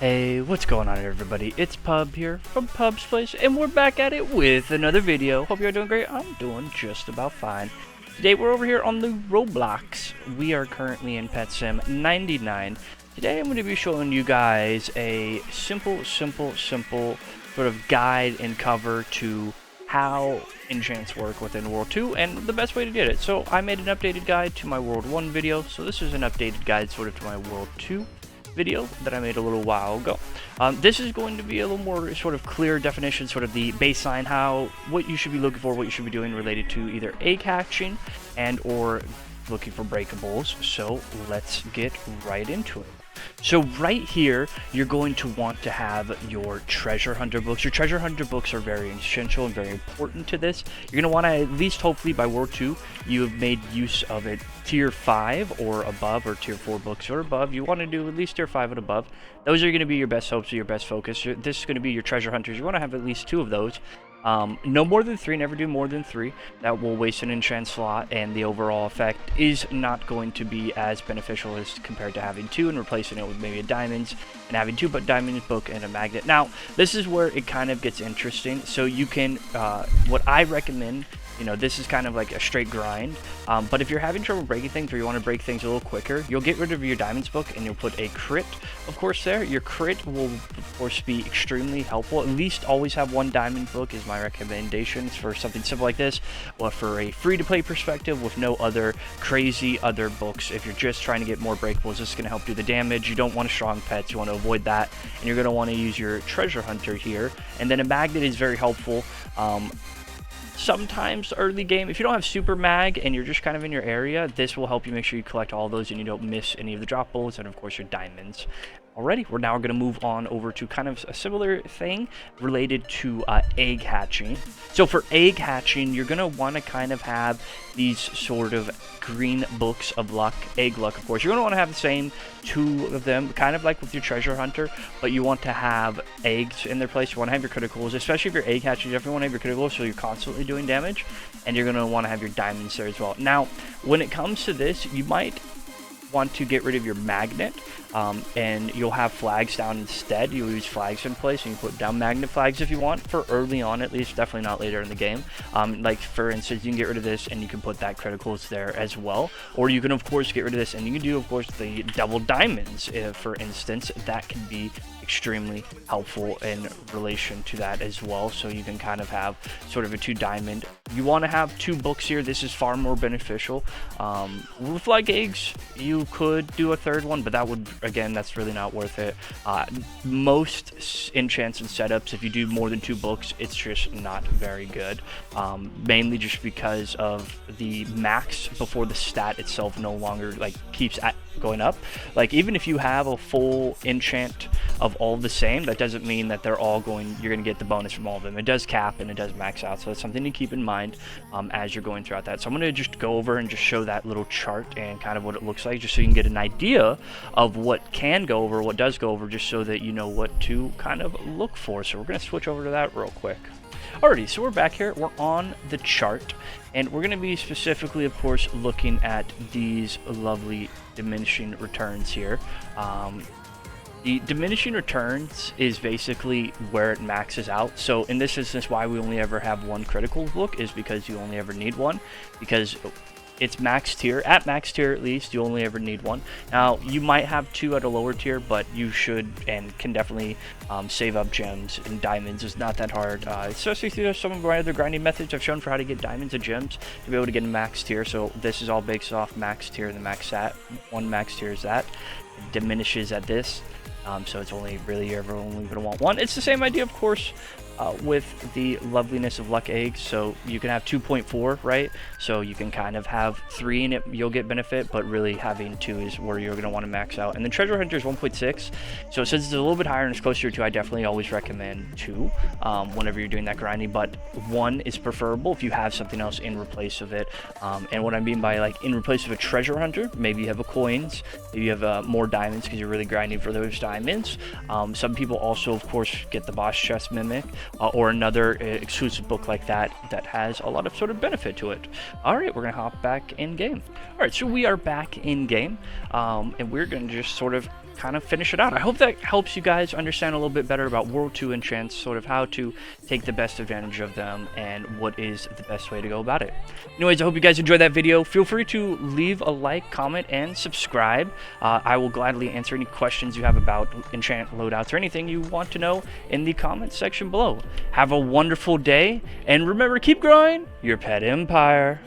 Hey, what's going on everybody? It's Pub here from Pub's Place, and we're back at it with another video. Hope you're doing great. I'm doing just about fine. Today we're over here on the Roblox. We are currently in Pet Sim 99. Today I'm going to be showing you guys a simple sort of guide and cover to how enchants work within World 2 and the best way to get it. So I made an updated guide to my World 1 video, so this is an updated guide sort of to my World 2 video that I made a little while ago. This is going to be a little more sort of clear definition, sort of the baseline, what you should be looking for, what you should be doing related to either egg hatching and or looking for breakables. So let's get right into it. So right here, you're going to want to have your treasure hunter books. Your treasure hunter books are very essential and very important to this. You're going to want to, at least hopefully by World 2, you have made use of it tier 5 or above, or tier 4 books or above. You want to do at least tier 5 and above. Those are going to be your best hopes or your best focus. This is going to be your treasure hunters. You want to have at least 2 of those. No more than 3, never do more than 3. That will waste an enchant slot, and the overall effect is not going to be as beneficial as compared to having 2 and replacing it with maybe a diamonds and having 2 but diamonds book and a magnet. Now, this is where it kind of gets interesting. So you can, what I recommend, you know, this is kind of like a straight grind, but if you're having trouble breaking things or you want to break things a little quicker, you'll get rid of your diamonds book and you'll put a crit, of course, there. Your crit will, of course, be extremely helpful. At least always have 1 diamond book is my recommendations for something simple like this, or for a free-to-play perspective with no other crazy other books. If you're just trying to get more breakables, this is going to help do the damage. You don't want strong pets, you want to avoid that, and you're going to want to use your treasure hunter here. And then a magnet is very helpful. Sometimes early game, if you don't have super mag and you're just kind of in your area, this will help you make sure you collect all those and you don't miss any of the drop bullets and of course your diamonds. Alrighty, we're now going to move on over to kind of a similar thing related to egg hatching. So for egg hatching, you're going to want to kind of have these sort of green books of luck, egg luck, of course. You're going to want to have the same 2 of them, kind of like with your treasure hunter, but you want to have eggs in their place. You want to have your criticals, especially if you're egg hatching. You definitely want to have your criticals so you're constantly doing damage, and you're going to want to have your diamonds there as well. Now, when it comes to this, you might want to get rid of your magnet, and you'll have flags down instead. You'll use flags in place and you put down magnet flags if you want, for early on at least, definitely not later in the game. Like for instance, you can get rid of this and you can put that criticals there as well, or you can of course get rid of this and you can do of course the double diamonds, for instance. That can be extremely helpful in relation to that as well. So you can kind of have sort of a 2 diamond. You want to have 2 books here. This is far more beneficial. With like eggs, you could do a 3rd one, but that would, again, that's really not worth it. Most enchants and setups, if you do more than 2 books, it's just not very good. Mainly just because of the max before the stat itself no longer like keeps going up. Like even if you have a full enchant of all the same, that doesn't mean that they're all you're going to get the bonus from all of them. It does cap and it does max out, so that's something to keep in mind as you're going throughout that. So I'm going to just go over and just show that little chart and kind of what it looks like, just so you can get an idea of what can go over, what does go over, just so that you know what to kind of look for. So we're going to switch over to that real quick. Alrighty, so we're back here, we're on the chart, and we're going to be specifically, of course, looking at these lovely diminishing returns here. The diminishing returns is basically where it maxes out. So in this instance, why we only ever have 1 critical book is because you only ever need 1, because it's max tier. At max tier, at least, you only ever need 1. Now, you might have 2 at a lower tier, but you should and can definitely save up gems and diamonds. It's not that hard, especially through some of my other grinding methods I've shown for how to get diamonds and gems to be able to get a max tier. So this is all based off max tier and the max stat. 1 max tier is that. It diminishes at this. So it's only really, you're only going to want 1. It's the same idea, of course, with the loveliness of luck eggs. So you can have 2.4, right? So you can kind of have 3 in it, you'll get benefit, but really having 2 is where you're going to want to max out. And then treasure hunter is 1.6. So since it's a little bit higher and it's closer to 2, I definitely always recommend 2 whenever you're doing that grinding, but 1 is preferable if you have something else in replace of it. And what I mean by like in replace of a treasure hunter, maybe you have a coins, maybe you have more diamonds because you're really grinding for those diamonds. Some people also, of course, get the boss chest mimic, or another exclusive book like that that has a lot of sort of benefit to it. Alright, we're going to hop back in game. Alright, so we are back in game, and we're going to just sort of kind of finish it out. I hope that helps you guys understand a little bit better about World 2 enchants, sort of how to take the best advantage of them and what is the best way to go about it. Anyways, I hope you guys enjoyed that video. Feel free to leave a like, comment, and subscribe. I will gladly answer any questions you have about enchant loadouts or anything you want to know in the comments section below. Have a wonderful day, and remember, keep growing your pet empire.